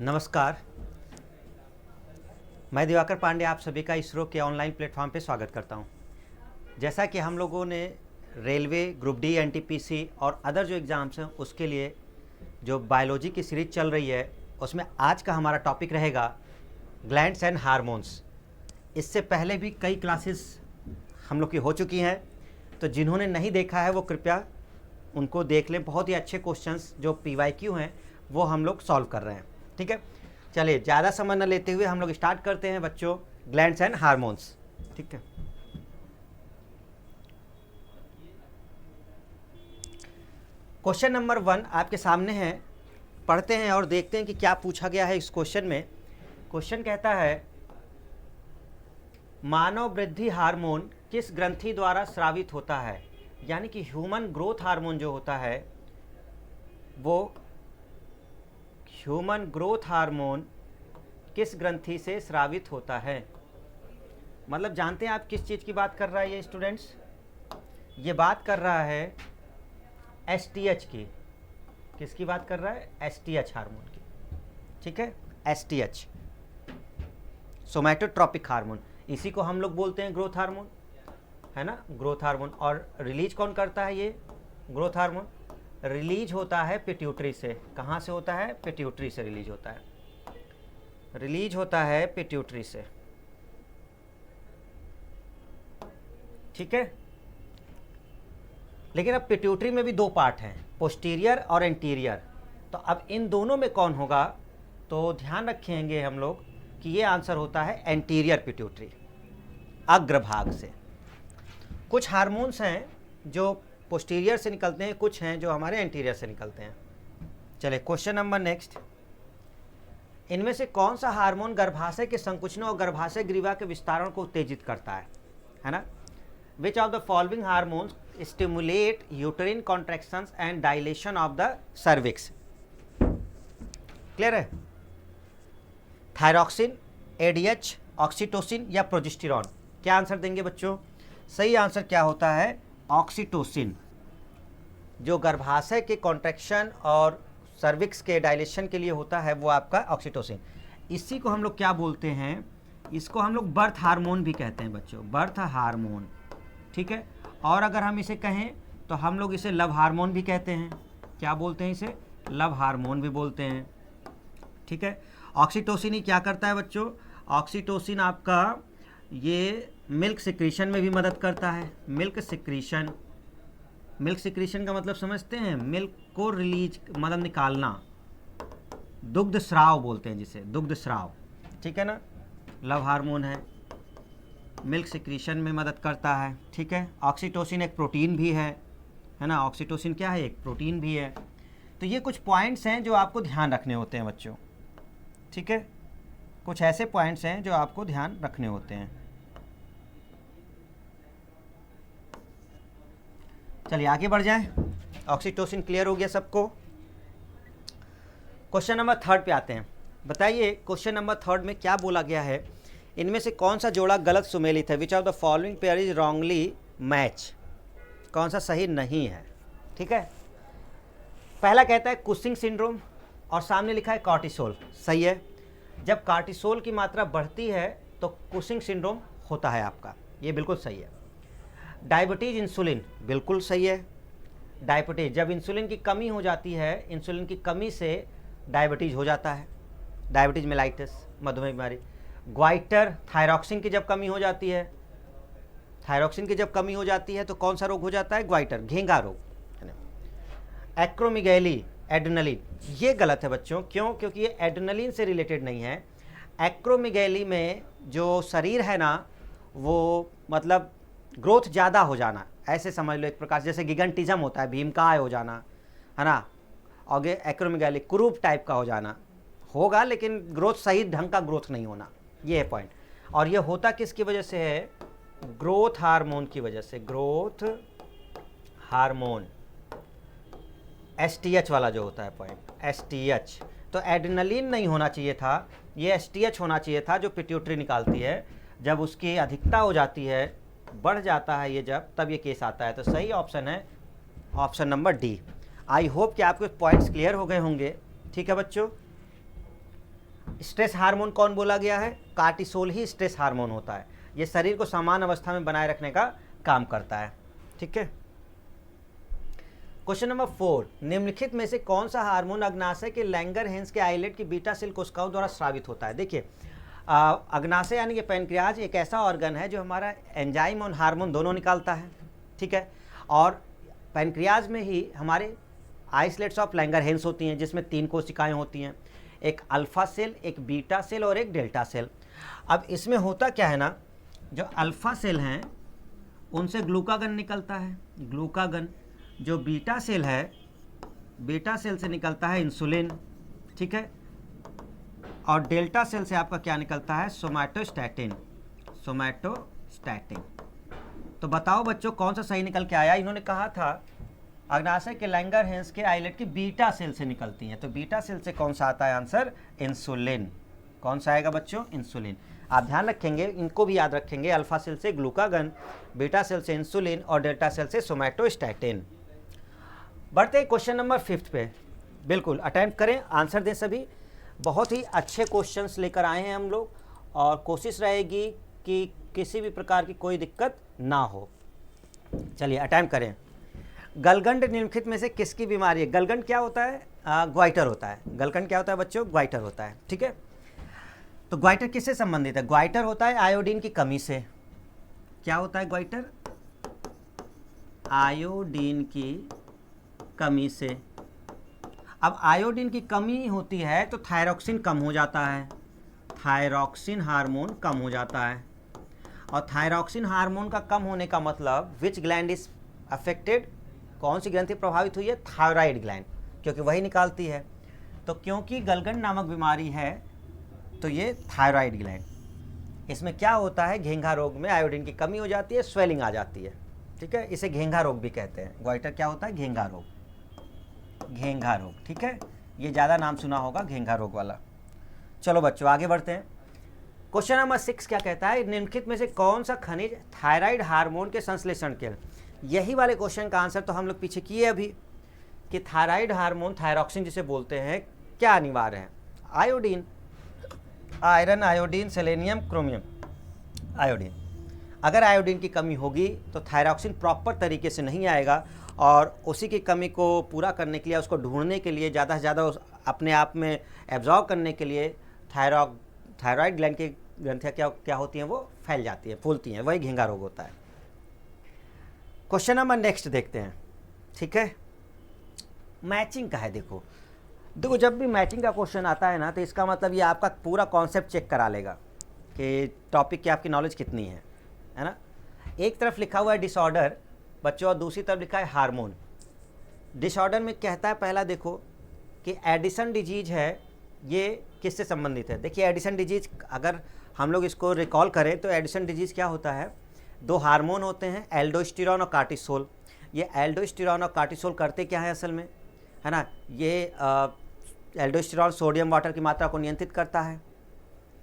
नमस्कार, मैं दिवाकर पांडे आप सभी का इसरो के ऑनलाइन प्लेटफॉर्म पे स्वागत करता हूं। जैसा कि हम लोगों ने रेलवे, ग्रुप डी, एनटीपीसी और अदर जो एग्ज़ाम्स हैं उसके लिए जो बायोलॉजी की सीरीज चल रही है उसमें आज का हमारा टॉपिक रहेगा ग्लैंड्स एंड हार्मोन्स। इससे पहले भी कई क्लासेस हम लोग की हो चुकी हैं, तो जिन्होंने नहीं देखा है वो कृपया उनको देख लें। बहुत ही अच्छे क्वेश्चंस जो PYQ हैं वो हम लोग सॉल्व कर रहे हैं। ठीक है, चलिए ज़्यादा समय न लेते हुए हम लोग स्टार्ट करते हैं बच्चों, ग्लैंड्स एंड हार्मोन्स। ठीक है, क्वेश्चन नंबर 1 आपके सामने है, पढ़ते हैं और देखते हैं कि क्या पूछा गया है इस क्वेश्चन में। क्वेश्चन कहता है मानव वृद्धि हार्मोन किस ग्रंथि द्वारा स्रावित होता है, यानी कि ह्यूमन ग्रोथ हार्मोन जो होता है वो ह्यूमन ग्रोथ हार्मोन किस ग्रंथि से स्रावित होता है। मतलब जानते हैं आप किस चीज़ की बात कर रहा है ये स्टूडेंट्स? ये बात कर रहा है STH की। किसकी बात कर रहा है? STH हार्मोन की। ठीक है, STH सोमैटोट्रॉपिक हार्मोन, इसी को हम लोग बोलते हैं ग्रोथ हार्मोन, है ना, ग्रोथ हार्मोन। और रिलीज कौन करता है ये ग्रोथ हार्मोन? रिलीज होता है पिट्यूटरी से। कहाँ से होता है? पिट्यूटरी से रिलीज होता है। रिलीज होता है पिट्यूटरी से। ठीक है, लेकिन अब पिट्यूटरी में भी दो पार्ट हैं, पोस्टीरियर और एंटीरियर। तो अब इन दोनों में कौन होगा? तो ध्यान रखेंगे हम लोग कि ये आंसर होता है एंटीरियर पिट्यूटरी, अग्रभाग से। कुछ हार्मोन्स हैं जो पोस्टीरियर से निकलते हैं, कुछ हैं जो हमारे एंटीरियर से निकलते हैं। चलिए क्वेश्चन नंबर नेक्स्ट, इनमें से कौन सा हार्मोन गर्भाशय के संकुचन और गर्भाशय ग्रीवा के विस्तारण को उत्तेजित करता है ना? Which of the following hormones stimulate यूटेरिन contractions and dilation of the cervix? Clear है? थायरॉक्सिन, ADH, ऑक्सीटोसिन या प्रोजेस्टेरॉन? क्या आंसर देंगे बच्चों? सही आंसर क्या होता है? ऑक्सीटोसिन। जो गर्भाशय के कॉन्ट्रैक्शन और सर्विक्स के डायलेशन के लिए होता है वो आपका ऑक्सीटोसिन। इसी को हम लोग क्या बोलते हैं? इसको हम लोग बर्थ हार्मोन भी कहते हैं बच्चों, बर्थ हार्मोन। ठीक है, और अगर हम इसे कहें तो हम लोग इसे लव हार्मोन भी कहते हैं। क्या बोलते हैं इसे? लव हार्मोन भी बोलते हैं। ठीक है, ऑक्सीटोसिन ही क्या करता है बच्चों? ऑक्सीटोसिन आपका ये मिल्क सिक्रीशन में भी मदद करता है। मिल्क सिक्रीशन, मिल्क सिक्रीशन का मतलब समझते हैं? मिल्क को रिलीज, मतलब निकालना, दुग्ध स्राव बोलते हैं जिसे, दुग्ध स्राव। ठीक है ना, लव हार्मोन है, मिल्क सिक्रीशन में मदद करता है। ठीक है, ऑक्सीटोसिन एक प्रोटीन भी है ना? ऑक्सीटोसिन क्या है? एक प्रोटीन भी है। तो ये कुछ पॉइंट्स हैं जो आपको ध्यान रखने होते हैं बच्चों। ठीक है, कुछ ऐसे पॉइंट्स हैं जो आपको ध्यान रखने होते हैं। चलिए आगे बढ़ जाएं। ऑक्सीटोसिन क्लियर हो गया सबको। क्वेश्चन नंबर 3 पे आते हैं। बताइए क्वेश्चन नंबर 3 में क्या बोला गया है? इनमें से कौन सा जोड़ा गलत सुमेलित है? Which of the following pair is wrongly match? कौन सा सही नहीं है? ठीक है, पहला कहता है कुशिंग सिंड्रोम और सामने लिखा है कॉर्टिसोल। सही है, जब कॉर्टिसोल की मात्रा बढ़ती है तो कुशिंग सिंड्रोम होता है आपका, ये बिल्कुल सही है। डायबिटीज इंसुलिन, बिल्कुल सही है। डायबिटीज, जब इंसुलिन की कमी हो जाती है, इंसुलिन की कमी से डायबिटीज हो जाता है, डायबिटीज मेलाइटिस, मधुमेह बीमारी। ग्वाइटर, थायरॉक्सिन की जब कमी हो जाती है, थायरॉक्सिन की जब कमी हो जाती है तो कौन सा रोग हो जाता है? ग्वाइटर, घेंगा रोग। एक्रोमेगैली, एड्रेनलिन, ये गलत है बच्चों। क्यों? क्योंकि ये एड्रेनलिन से रिलेटेड नहीं है। एक्रोमेगैली में जो शरीर है ना, वो मतलब ग्रोथ ज़्यादा हो जाना, ऐसे समझ लो एक प्रकार से, जैसे गिगंटिज्म होता है, भीमकाय हो जाना, है ना, और एक्रोमेगैली कुरूप टाइप का हो जाना होगा, लेकिन ग्रोथ सही ढंग का ग्रोथ नहीं होना, ये है पॉइंट। और ये होता किसकी वजह से है? ग्रोथ हार्मोन की वजह से। ग्रोथ हार्मोन, STH वाला जो होता है पॉइंट, STH। तो एड्रेनलिन नहीं होना चाहिए था, ये STH होना चाहिए था जो पिट्यूटरी निकालती है। जब उसकी अधिकता हो जाती है, बढ़ जाता है ये, जब तब ये केस आता है। तो सही ऑप्शन है option number D. I hope कि आपके पॉइंट्स क्लियर हो गए होंगे। ठीक है बच्चों, स्ट्रेस हार्मोन कौन बोला गया है? कार्टिसोल ही स्ट्रेस हार्मोन होता है। ये शरीर को समान अवस्था में बनाए रखने का काम करता है। ठीक है। क्वेश्चन नंबर 4, निम्नलिखित में से कौन सा हार्मोन अग्नाशय के लैंगरहैंस के आइलेट की बीटा सेल कोशिकाओं द्वारा स्रावित होता है? देखिए, अग्नाशय यानी कि पैनक्रियाज एक ऐसा ऑर्गन है जो हमारा एंजाइम और हार्मोन दोनों निकालता है। ठीक है। और पैनक्रियाज में ही हमारे आइसलेट्स ऑफ लैंगरहैंस होती हैं, जिसमें 3 कोशिकाएं होती हैं, एक अल्फा सेल, एक बीटा सेल और एक डेल्टा सेल। अब इसमें होता क्या है ना, जो अल्फा सेल हैं उनसे ग्लूकागन निकलता है, ग्लूकागन। जो बीटा सेल है, बीटा सेल से निकलता है इंसुलिन। ठीक है। और डेल्टा सेल से आपका क्या निकलता है? Somatostatin, somatostatin. तो बताओ बच्चों कौन सा सही निकल के आया? इन्होंने कहा था अग्नाशय के लैंगरहैंस के आइलेट की बीटा सेल से निकलती हैं, तो बीटा सेल से कौन सा आता है आंसर? इंसुलिन। कौन सा आएगा बच्चों? इंसुलिन। आप ध्यान रखेंगे, इनको भी याद रखेंगे, अल्फा सेल से ग्लूकागन, बीटा सेल से इंसुलिन और डेल्टा सेल से सोमैटोस्टैटिन। बढ़ते हैं क्वेश्चन नंबर 5 पे। बिल्कुल अटेम्प्ट करें, आंसर दें सभी। बहुत ही अच्छे क्वेश्चंस लेकर आए हैं हम लोग, और कोशिश रहेगी कि किसी भी प्रकार की कोई दिक्कत ना हो। चलिए अटेम्प्ट करें। गलगंड निम्नलिखित में से किसकी बीमारी है? गलगंड क्या होता है? ग्वाइटर होता है। गलगंड क्या होता है बच्चों? ग्वाइटर होता है। ठीक है। तो ग्वाइटर किससे संबंधित है? ग्वाइटर होता है आयोडीन की कमी से। क्या होता है ग्वाइटर? आयोडीन की कमी से। अब आयोडीन की कमी होती है तो थायरॉक्सिन कम हो जाता है, थायरॉक्सिन हार्मोन कम हो जाता है। और थायरॉक्सिन हार्मोन का कम होने का मतलब विच ग्लैंड इज अफेक्टेड? कौन सी ग्रंथि प्रभावित हुई है? थायराइड ग्लैंड, क्योंकि वही निकालती है। तो क्योंकि गलगंड नामक बीमारी है तो ये थायराइड ग्लैंड, इसमें क्या होता है? घेंघा रोग में आयोडीन की कमी हो जाती है, स्वेलिंग आ जाती है। ठीक है। इसे घेंघा रोग भी कहते हैं। ग्वाइटर क्या होता है? घेंघा रोग, घेंघा रोग। ठीक है। ये ज़्यादा नाम सुना होगा घेंघा रोग वाला। चलो बच्चों आगे बढ़ते हैं। क्वेश्चन नंबर 6 क्या कहता है? निम्नलिखित में से कौन सा खनिज थायराइड हार्मोन के संश्लेषण के? यही वाले क्वेश्चन का आंसर तो हम लोग पीछे किए अभी, कि थायराइड हार्मोन, थायरॉक्सिन जिसे बोलते हैं, क्या अनिवार्य है? Iodine, iron, iodine, selenium, chromium, iodine. अगर आयोडीन की कमी होगी तो थायरॉक्सिन प्रॉपर तरीके से नहीं आएगा, और उसी की कमी को पूरा करने के लिए, उसको ढूंढने के लिए, ज़्यादा से ज़्यादा अपने आप में एब्जॉर्व करने के लिए थायराइड ग्लैंड की ग्रंथियाँ क्या होती हैं? वो फैल जाती हैं, फूलती हैं। वही घेंघा रोग होता है। क्वेश्चन नंबर नेक्स्ट देखते हैं। ठीक है। मैचिंग का है। देखो जब भी मैचिंग का क्वेश्चन आता है ना, तो इसका मतलब ये आपका पूरा कॉन्सेप्ट चेक करा लेगा कि टॉपिक की आपकी नॉलेज कितनी है ना। एक तरफ लिखा हुआ है डिसऑर्डर बच्चों, और दूसरी तरफ लिखा है हार्मोन। डिसऑर्डर में कहता है, पहला देखो कि एडिसन डिजीज है, ये किससे संबंधित है? देखिए एडिसन डिजीज अगर हम लोग इसको रिकॉल करें तो एडिसन डिजीज क्या होता है? 2 हार्मोन होते हैं, एल्डोस्टेरॉन और कार्टिसोल। ये एल्डोस्टेरॉन और कार्टिसोल करते क्या है असल में, है ना? ये एल्डोस्टेरॉन सोडियम वाटर की मात्रा को नियंत्रित करता है।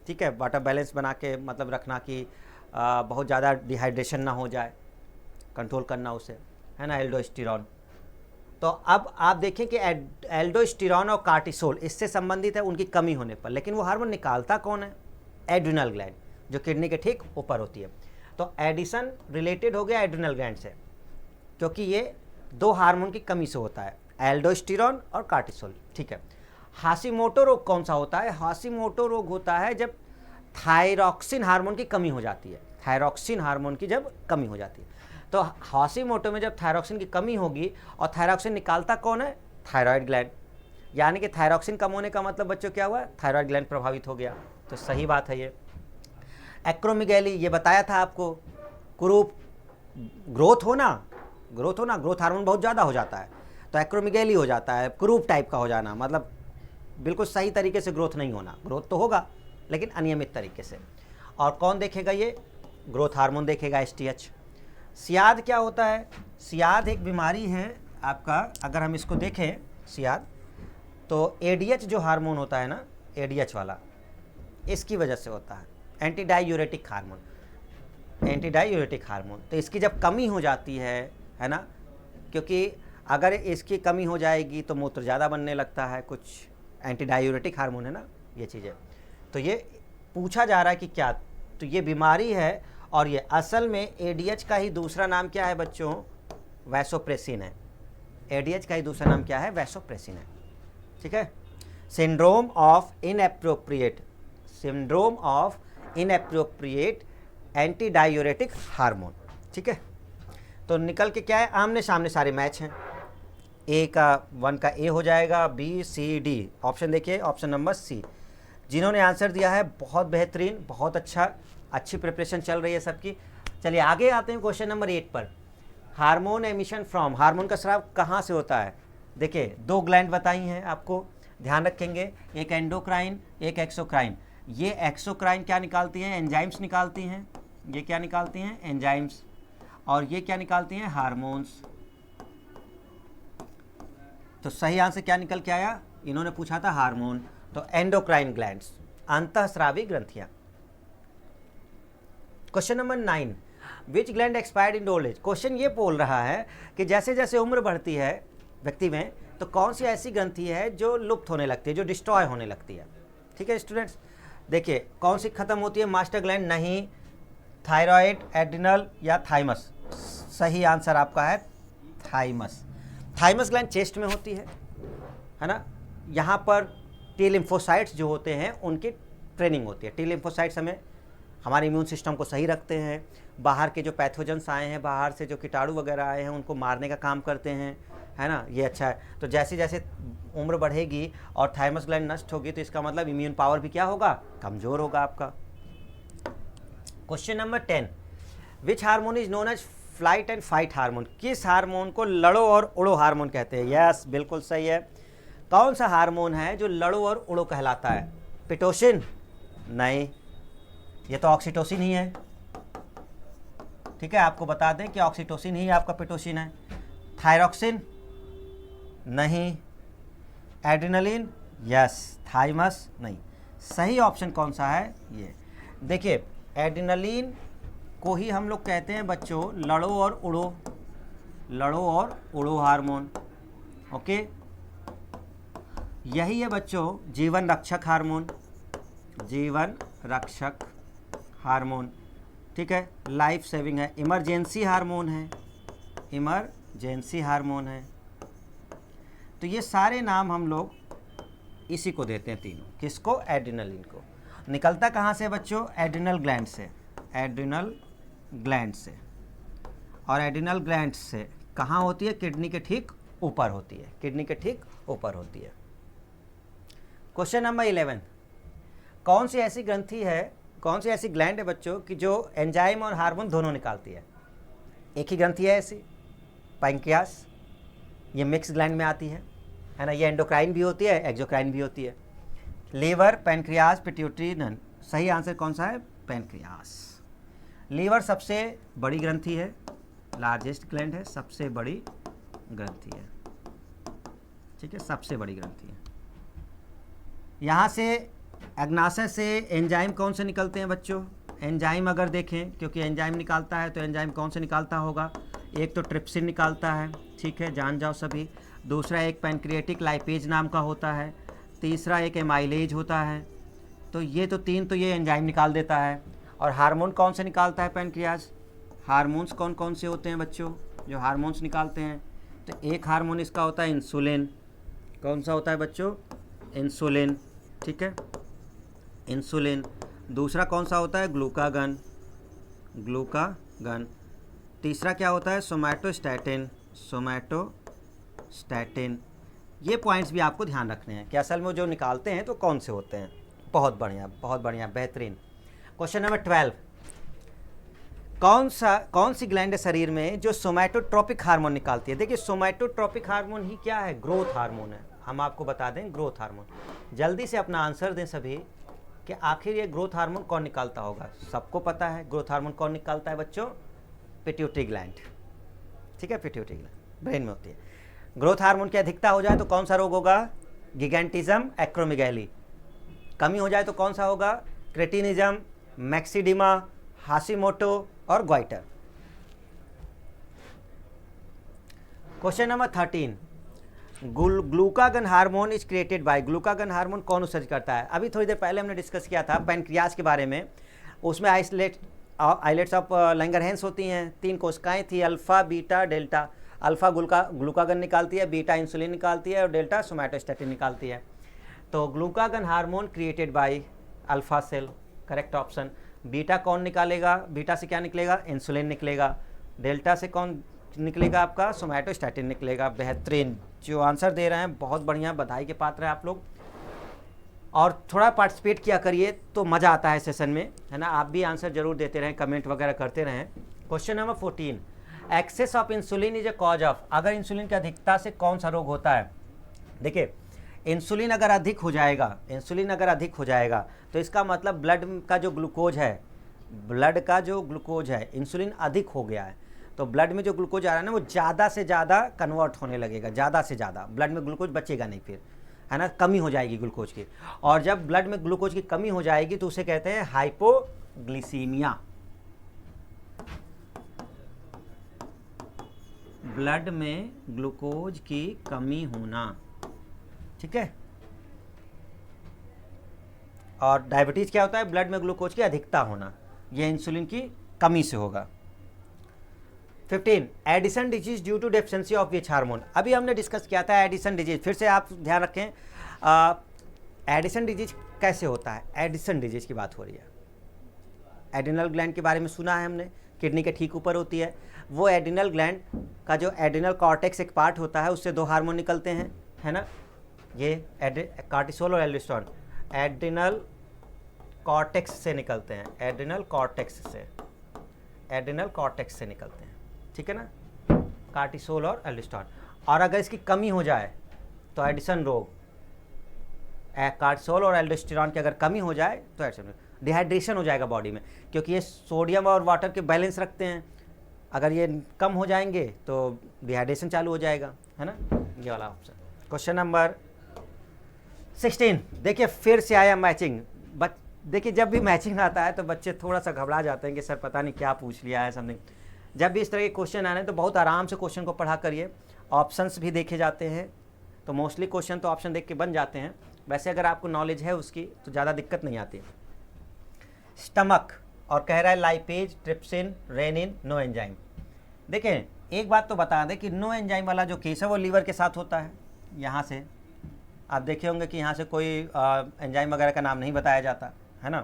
ठीक है। वाटर बैलेंस बना के मतलब रखना कि बहुत ज़्यादा डिहाइड्रेशन ना हो जाए, कंट्रोल करना उसे, है ना, एल्डोस्टेरॉन। तो अब आप देखें कि एल्डोस्टेरॉन और कार्टिसोल इससे संबंधित है उनकी कमी होने पर, लेकिन वो हार्मोन निकालता कौन है? एड्रिनल ग्लैंड, जो किडनी के ठीक ऊपर होती है। तो एडिसन रिलेटेड हो गया एड्रिनल ग्लैंड से, क्योंकि ये 2 हार्मोन की कमी से होता है, एल्डोस्टेरॉन और कार्टिसोल। ठीक है। हाशिमोटो रोग कौन सा होता है? हाशिमोटो रोग होता है जब थायरॉक्सिन हार्मोन की कमी हो जाती है, थायरॉक्सिन हार्मोन की जब कमी हो जाती है। तो हाशिमोटो में जब थायरॉक्सिन की कमी होगी, और थायरॉक्सिन निकालता कौन है? Thyroid gland. यानी कि थायरॉक्सिन कम होने का मतलब बच्चों क्या हुआ? थायराइड ग्लैंड प्रभावित हो गया। तो सही बात है ये। एक्रोमेगैली, ये बताया था आपको, कुरूप, ग्रोथ होना, ग्रोथ हार्मोन बहुत ज़्यादा हो जाता है तो एक्रोमेगैली हो जाता है, कुरूप टाइप का हो जाना, मतलब बिल्कुल सही तरीके से ग्रोथ नहीं होना। ग्रोथ तो होगा लेकिन अनियमित तरीके से। और कौन देखेगा ये? ग्रोथ हार्मोन देखेगा, STH। सियाद क्या होता है? सियाद एक बीमारी है आपका, अगर हम इसको देखें सियाद, तो ADH जो हार्मोन होता है ना, ADH वाला, इसकी वजह से होता है, anti diuretic hormone, anti diuretic hormone. तो इसकी जब कमी हो जाती है ना, क्योंकि अगर इसकी कमी हो जाएगी तो मूत्र ज़्यादा बनने लगता है, कुछ एंटी डायूरेटिक हार्मोन है ना, ये चीज़ें। तो ये पूछा जा रहा है कि क्या, तो ये बीमारी है और ये असल में एडीएच का ही दूसरा नाम क्या है बच्चों, वैसोप्रेसिन है। एडीएच का ही दूसरा नाम क्या है, वैसोप्रेसिन है। ठीक है, syndrome of inappropriate, syndrome of inappropriate anti diuretic hormone. ठीक है, तो निकल के क्या है, आमने सामने सारे मैच हैं। ए का 1 का ए हो जाएगा, बी सी डी, ऑप्शन देखिए ऑप्शन नंबर सी। जिन्होंने आंसर दिया है बहुत बेहतरीन, बहुत अच्छा, अच्छी प्रिपरेशन चल रही है सबकी। चलिए आगे आते हैं क्वेश्चन नंबर 8 पर। हार्मोन एमिशन फ्रॉम, हार्मोन का स्राव कहाँ से होता है। देखिए 2 ग्लैंड बताई हैं आपको, ध्यान रखेंगे, एक एंडोक्राइन एक एक्सोक्राइन। ये एक्सोक्राइन क्या निकालती हैं, एंजाइम्स निकालती हैं। ये क्या निकालती हैं, एंजाइम्स। और ये क्या निकालती हैं, हार्मोन्स। तो सही आंसर क्या निकल के आया, इन्होंने पूछा था हार्मोन, तो एंडोक्राइन ग्लैंड्स, अंतःस्रावी ग्रंथियां। Question number 9, which gland expired in old age. Question ये बोल रहा है कि जैसे जैसे उम्र बढ़ती है व्यक्ति में, तो कौन सी ऐसी ग्रंथि है जो लुप्त होने लगती है, जो डिस्ट्रॉय होने लगती है। ठीक है स्टूडेंट्स, देखिए कौन सी खत्म होती है, मास्टर ग्लैंड नहीं, थायराइड, एड्रिनल या थाइमस। सही आंसर आपका है थाइमस। थाइमस ग्लैंड चेस्ट में होती है ना। यहाँ पर टी लिम्फोसाइट्स जो होते हैं उनकी ट्रेनिंग होती है। टी लिम्फोसाइट्स हमारे इम्यून सिस्टम को सही रखते हैं, बाहर के जो पैथोजेंस आए हैं, बाहर से जो कीटाणु वगैरह आए हैं उनको मारने का काम करते हैं, है ना। ये अच्छा है। तो जैसे जैसे उम्र बढ़ेगी और थाइमस ग्लैंड नष्ट होगी तो इसका मतलब इम्यून पावर भी क्या होगा, कमज़ोर होगा आपका। Question number 10, which hormone is known as flight and fight hormone. किस हार्मोन को लड़ो और उड़ो हार्मोन कहते हैं। यस बिल्कुल सही है। कौन सा हार्मोन है जो लड़ो और उड़ो कहलाता है, पिटोसिन नहीं, ये तो ऑक्सीटोसिन ही है। ठीक है, आपको बता दें कि ऑक्सीटोसिन ही आपका पिटोसिन है। थायरॉक्सिन नहीं, एड्रिनलिन यस, थाइमस नहीं। सही ऑप्शन कौन सा है, ये देखिए, एड्रिनलिन को ही हम लोग कहते हैं बच्चों लड़ो और उड़ो, लड़ो और उड़ो हार्मोन। ओके, यही है बच्चों जीवन रक्षक हार्मोन, जीवन रक्षक हार्मोन। ठीक है, लाइफ सेविंग है, इमरजेंसी हार्मोन है, इमरजेंसी हार्मोन है। तो ये सारे नाम हम लोग इसी को देते हैं तीनों, किसको, एड्रिनलिन को। निकलता कहाँ से बच्चों, एड्रिनल ग्लैंड से, एड्रिनल ग्लैंड से। और एड्रिनल ग्लैंड से कहाँ होती है, किडनी के ठीक ऊपर होती है, किडनी के ठीक ऊपर होती है। क्वेश्चन नंबर 11, कौन सी ऐसी ग्रंथि है, कौन सी ऐसी ग्लैंड है बच्चों कि जो एंजाइम और हार्मोन दोनों निकालती है। एक ही ग्रंथि है ऐसी, पैंक्रियास, ये मिक्स ग्लैंड में आती है ना। ये एंडोक्राइन भी होती है, एक्सोक्राइन भी होती है। Liver, pancreas, pituitary, none. सही आंसर कौन सा है, पैंक्रियास। लीवर सबसे बड़ी ग्रंथि है, लार्जेस्ट ग्लैंड है, सबसे बड़ी ग्रंथि है। ठीक है, सबसे बड़ी ग्रंथि है। यहाँ से अग्नाशय से एंजाइम कौन से निकलते हैं बच्चों, एंजाइम अगर देखें, क्योंकि एंजाइम निकालता है तो एंजाइम कौन से निकालता होगा, एक तो ट्रिप्सिन निकालता है, ठीक है जान जाओ सभी। दूसरा एक पैनक्रिएटिक लाइपेज नाम का होता है, तीसरा एक एमाइलेज होता है। तो ये तो तीन तो ये एंजाइम निकाल देता है। और हार्मोन कौन से निकालता है पैनक्रियास, हार्मोन्स कौन कौन से होते हैं बच्चों जो हार्मोन्स निकालते हैं। तो एक हार्मोन इसका होता है इंसुलिन, कौन सा होता है बच्चों, इंसुलिन। ठीक है, इंसुलिन। दूसरा कौन सा होता है, ग्लूकागन, ग्लूकागन। तीसरा क्या होता है, सोमैटोस्टैटिन, सोमैटोस्टैटिन। ये पॉइंट्स भी आपको ध्यान रखने हैं कि असल में जो निकालते हैं तो कौन से होते हैं। बहुत बढ़िया, बहुत बढ़िया, बेहतरीन। क्वेश्चन नंबर 12, कौन सी ग्लैंड है शरीर में जो सोमैटोट्रोपिक हार्मोन निकालती है। देखिए सोमैटोट्रोपिक हार्मोन ही क्या है, ग्रोथ हार्मोन है। हम आपको बता दें ग्रोथ हार्मोन। जल्दी से अपना आंसर दें सभी कि आखिर ये ग्रोथ हार्मोन कौन निकालता होगा। सबको पता है ग्रोथ हार्मोन कौन निकालता है बच्चों, पिट्यूटरी ग्लैंड। ठीक है, पिट्यूटरी ग्लैंड ब्रेन में होती है। ग्रोथ हार्मोन की अधिकता हो जाए तो कौन सा रोग होगा, गिगेंटिज्म, एक्रोमेगैली। कमी हो जाए तो कौन सा होगा, क्रेटिनिज्म, मैक्सिडिमा, हाशिमोटो और goitre. Question number 13, glucagon hormone is created by, glucagon hormone कौन उत्सर्जित करता है? अभी थोड़ी देर पहले हमने डिस्कस किया था पैनक्रियाज के बारे में, उसमें आइलेट्स ऑफ लैंगरहैंस होती हैं, 3 कोशिकाएं थी, alpha beta delta. Alpha glucagon निकालती है, बीटा इंसुलिन निकालती है और डेल्टा सोमैटोस्टैटिन निकालती है। तो glucagon hormone created by alpha cell, correct option. Beta कौन निकालेगा? बीटा से क्या निकलेगा? इंसुलिन निकलेगा। डेल्टा से कौन निकलेगा? आपका सोमैटोस्टैटिन निकलेगा। बेहतरीन जो आंसर दे रहे हैं, बहुत बढ़िया, बधाई के पात्र हैं आप लोग। और थोड़ा पार्टिसिपेट किया करिए तो मज़ा आता है सेशन में, है ना। आप भी आंसर जरूर देते रहें, कमेंट वगैरह करते रहें। Question number 14, excess of insulin is a cause of, अगर इंसुलिन की अधिकता से कौन सा रोग होता है? देखिए, इंसुलिन अगर अधिक हो जाएगा, इंसुलिन अगर अधिक हो जाएगा तो इसका मतलब ब्लड का जो ग्लूकोज है, ब्लड का जो ग्लूकोज है, इंसुलिन अधिक हो गया है तो ब्लड में जो ग्लूकोज आ रहा है ना वो ज़्यादा से ज़्यादा कन्वर्ट होने लगेगा, ज़्यादा से ज़्यादा ब्लड में ग्लूकोज बचेगा नहीं फिर, है ना, कमी हो जाएगी ग्लूकोज की। और जब ब्लड में ग्लूकोज की कमी हो जाएगी तो उसे कहते हैं हाइपोग्लिसीमिया। ब्लड में ग्लूकोज की कमी होना, ठीक है। और डायबिटीज क्या होता है? ब्लड में ग्लूकोज की अधिकता होना, यह इंसुलिन की कमी से होगा। 15, Addison disease due to deficiency of which hormone, अभी हमने डिस्कस किया था एडिसन डिजीज, फिर से आप ध्यान रखें। एडिसन डिजीज कैसे होता है? एडिसन डिजीज की बात हो रही है। एड्रिनल ग्लैंड के बारे में सुना है हमने, किडनी के ठीक ऊपर होती है। वो एड्रिनल ग्लैंड का जो एड्रिनल कॉर्टेक्स एक पार्ट होता है, उससे 2 हार्मोन निकलते हैं, है ना, ये कार्टिसोल और एल्डोस्टेरोन एड्रिनल कॉर्टेक्स से निकलते हैं, एड्रिनल कॉर्टेक्स से, एड्रिनल कॉर्टेक्स से निकलते हैं, ठीक है ना, कार्टिसोल और एल्डोस्टेरोन। और अगर इसकी कमी हो जाए तो एडिसन रोग, कार्टिसोल और एल्डोस्टेरोन की अगर कमी हो जाए तो एडिसन, डिहाइड्रेशन हो जाएगा बॉडी में, क्योंकि ये सोडियम और वाटर के बैलेंस रखते हैं। अगर ये कम हो जाएंगे तो डिहाइड्रेशन चालू हो जाएगा, है ना, ये वाला ऑप्शन। क्वेश्चन नंबर 16, देखिए फिर से आया मैचिंग। देखिए जब भी मैचिंग आता है तो बच्चे थोड़ा सा घबरा जाते हैं कि सर पता नहीं क्या पूछ लिया है समथिंग। जब भी इस तरह के क्वेश्चन आ रहे हैं तो बहुत आराम से क्वेश्चन को पढ़ा करिए, ऑप्शंस भी देखे जाते हैं, तो मोस्टली क्वेश्चन तो ऑप्शन देख के बन जाते हैं। वैसे अगर आपको नॉलेज है उसकी तो ज़्यादा दिक्कत नहीं आती। स्टमक, और कह रहा है lipase, trypsin, rennin, no enzyme. देखें एक बात तो बता दें कि नो एंजाइम वाला जो केस है वो लीवर के साथ होता है। यहाँ से आप देखे होंगे कि यहाँ से कोई एंजाइम वगैरह का नाम नहीं बताया जाता, है ना।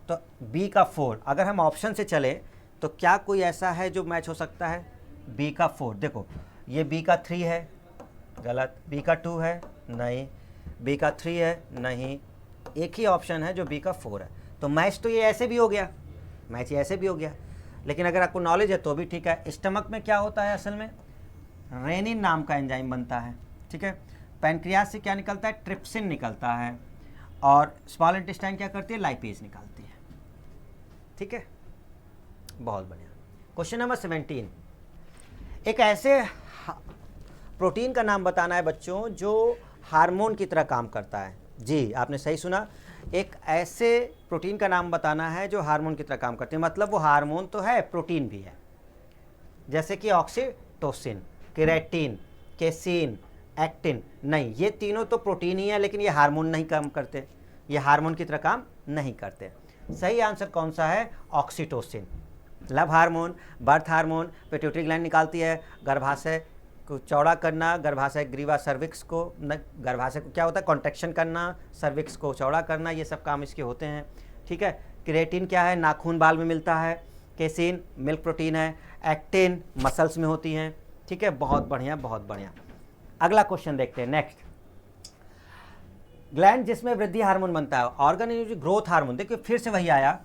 तो बी का 4, अगर हम ऑप्शन से चले तो क्या कोई ऐसा है जो मैच हो सकता है? बी का 4, देखो ये बी का 3 है, गलत। बी का 2 है, नहीं। बी का 3 है, नहीं। एक ही ऑप्शन है जो बी का 4 है। तो मैच तो ये ऐसे भी हो गया, मैच ये ऐसे भी हो गया, लेकिन अगर आपको नॉलेज है तो भी ठीक है। स्टमक में क्या होता है? असल में रेनिन नाम का एंजाइम बनता है, ठीक है। पैनक्रियाज से क्या निकलता है? ट्रिप्सिन निकलता है। और स्मॉल इंटेस्टाइन क्या करती है? लाइपेज निकालती है, ठीक है, बहुत बढ़िया। क्वेश्चन नंबर 17, एक ऐसे प्रोटीन का नाम बताना है बच्चों जो हार्मोन की तरह काम करता है। जी आपने सही सुना, एक ऐसे प्रोटीन का नाम बताना है जो हार्मोन की तरह काम करते हैं, मतलब वो हार्मोन तो है प्रोटीन भी है, जैसे कि ऑक्सीटोसिन, केराटिन, केसिन, एक्टिन। नहीं, ये तीनों तो प्रोटीन ही है लेकिन ये हार्मोन नहीं काम करते, ये हार्मोन की तरह काम नहीं करते। सही आंसर कौन सा है? Oxytocin, love hormone, birth hormone, pituitary gland निकालती है, गर्भाशय को चौड़ा करना, गर्भाशय ग्रीवा सर्विक्स को, गर्भाशय को क्या होता है? कॉन्ट्रैक्शन करना, सर्विक्स को चौड़ा करना, ये सब काम इसके होते हैं, ठीक है। क्रिएटिन क्या है? नाखून बाल में मिलता है। केसिन मिल्क प्रोटीन है। एक्टिन मसल्स में होती हैं, ठीक है, बहुत बढ़िया, बहुत बढ़िया। अगला क्वेश्चन देखते हैं, नेक्स्ट। ग्लैंड जिसमें वृद्धि हार्मोन बनता है, ऑर्गन ग्रोथ हार्मोन, देखिए फिर से वही आया,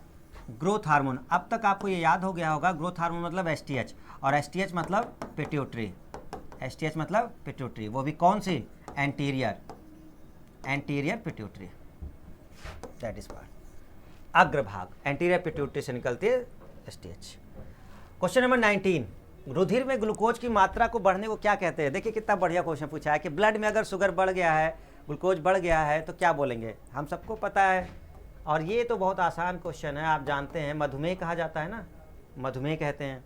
ग्रोथ हार्मोन। अब तक आपको ये याद हो गया होगा, ग्रोथ हार्मोन मतलब एसटीएच, और एसटीएच मतलब पिट्यूटरी, एसटीएच मतलब पिट्यूटरी, वो भी कौन सी? Anterior, anterior pituitary, that is part, अग्रभाग, एंटीरियर पिट्यूटरी से निकलती है एसटीएच। क्वेश्चन नंबर 19, रुधिर में ग्लूकोज की मात्रा को बढ़ने को क्या कहते हैं? देखिए कितना बढ़िया क्वेश्चन पूछा है कि ब्लड में अगर शुगर बढ़ गया है, ग्लूकोज बढ़ गया है तो क्या बोलेंगे? हम सबको पता है, और ये तो बहुत आसान क्वेश्चन है, आप जानते हैं, मधुमेह कहा जाता है ना, मधुमेह कहते हैं,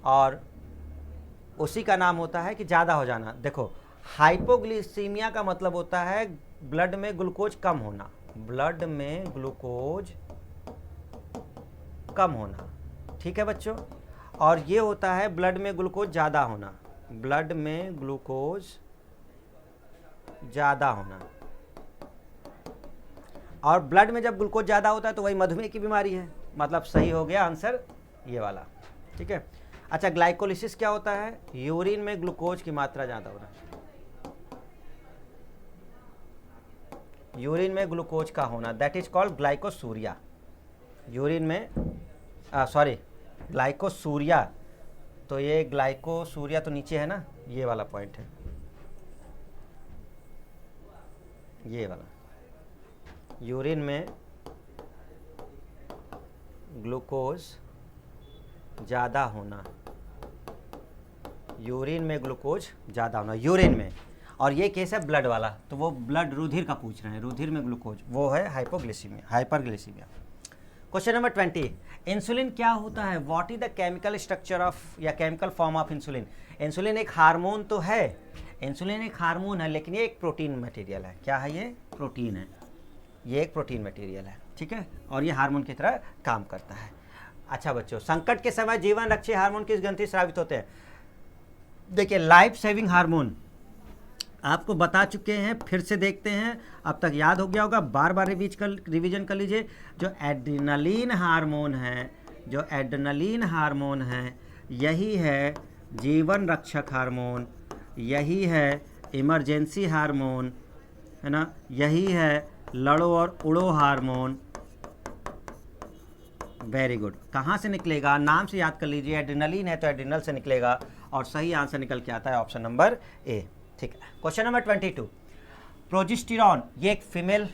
और उसी का नाम होता है कि ज़्यादा हो जाना। देखो हाइपोग्लिसीमिया का मतलब होता है ब्लड में ग्लूकोज कम होना, ब्लड में ग्लूकोज कम होना, ठीक है बच्चों। और ये होता है ब्लड में ग्लूकोज ज़्यादा होना, ब्लड में ग्लूकोज ज़्यादा होना। और ब्लड में जब ग्लूकोज ज़्यादा होता है तो वही मधुमेह की बीमारी है, मतलब सही हो गया आंसर ये वाला, ठीक है। अच्छा, ग्लाइकोलिसिस क्या होता है? यूरिन में ग्लूकोज की मात्रा ज़्यादा होना, यूरिन में ग्लूकोज का होना, that is called glycosuria. Urine में ग्लाइकोसूरिया, तो ये ग्लाइकोसूरिया तो नीचे है ना, ये वाला पॉइंट है, ये वाला, यूरिन में ग्लूकोज ज़्यादा होना, यूरिन में ग्लूकोज ज़्यादा होना, यूरिन में। और ये केस है ब्लड वाला, तो वो ब्लड रुधिर का पूछ रहे हैं, रुधिर में ग्लूकोज, वो है hypoglycaemia, hyperglycaemia. Question number 20, insulin क्या होता है? What is the chemical structure of या chemical form of insulin? Insulin एक हार्मोन तो है, इंसुलिन एक हार्मोन है, लेकिन ये एक प्रोटीन मटेरियल है। क्या है ये? प्रोटीन है, ये एक प्रोटीन मटेरियल है, ठीक है, और ये हार्मोन की तरह काम करता है। अच्छा बच्चों, संकट के समय जीवन रक्षी हार्मोन किस ग्रंथि स्रावित होते हैं? देखिए, लाइफ सेविंग हार्मोन आपको बता चुके हैं, फिर से देखते हैं, अब तक याद हो गया होगा, बार बार रिवीजन कर लीजिए। जो एड्रेनलिन हार्मोन है, जो एड्रेनलिन हार्मोन है, यही है जीवन रक्षक हार्मोन, यही है इमरजेंसी हार्मोन, है ना, यही है लड़ो और उड़ो हार्मोन। Very good. कहाँ से निकलेगा? नाम से याद कर लीजिए, एड्रेनलिन है तो एड्रिनल से निकलेगा, और सही आंसर निकल के आता है ऑप्शन नंबर ए, ठीक है। क्वेश्चन नंबर 22, प्रोजेस्टेरॉन ये एक फीमेल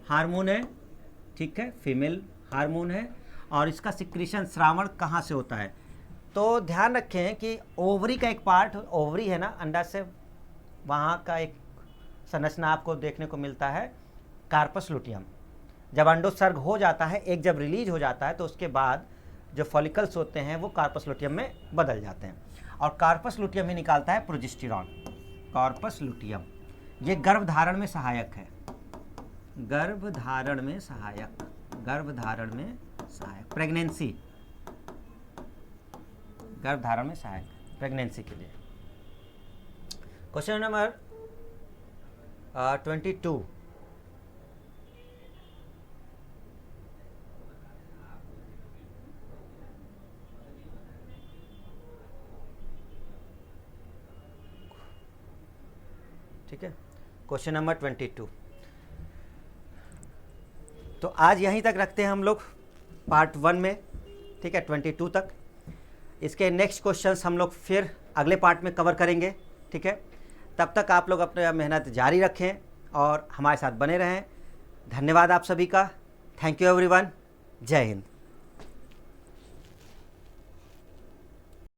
हार्मोन है, ठीक है, फीमेल हार्मोन है, और इसका सिक्रीशन श्रावण कहाँ से होता है? तो ध्यान रखें कि ओवरी का एक पार्ट, ओवरी है ना, अंडा से वहाँ का एक संरचना आपको देखने को मिलता है, कार्पस लुटियम। जब अंडोत्सर्ग हो जाता है, एक जब रिलीज हो जाता है, तो उसके बाद जो फॉलिकल्स होते हैं वो कार्पस लुटियम में बदल जाते हैं, और कार्पस लुटियम ही निकालता है प्रोजेस्टेरॉन। कार्पस लुटियम ये गर्भधारण में सहायक है, गर्भधारण में सहायक, गर्भधारण में सहायक, प्रेगनेंसी, गर्भधारण में सहायक, प्रेगनेंसी के लिए। क्वेश्चन नंबर 22, ठीक है, क्वेश्चन नंबर 22। तो आज यहीं तक रखते हैं हम लोग पार्ट 1 में, ठीक है, 22 तक। इसके नेक्स्ट क्वेश्चंस हम लोग फिर अगले पार्ट में कवर करेंगे, ठीक है। तब तक आप लोग अपनी मेहनत जारी रखें और हमारे साथ बने रहें। धन्यवाद आप सभी का, थैंक यू एवरीवन, जय हिंद।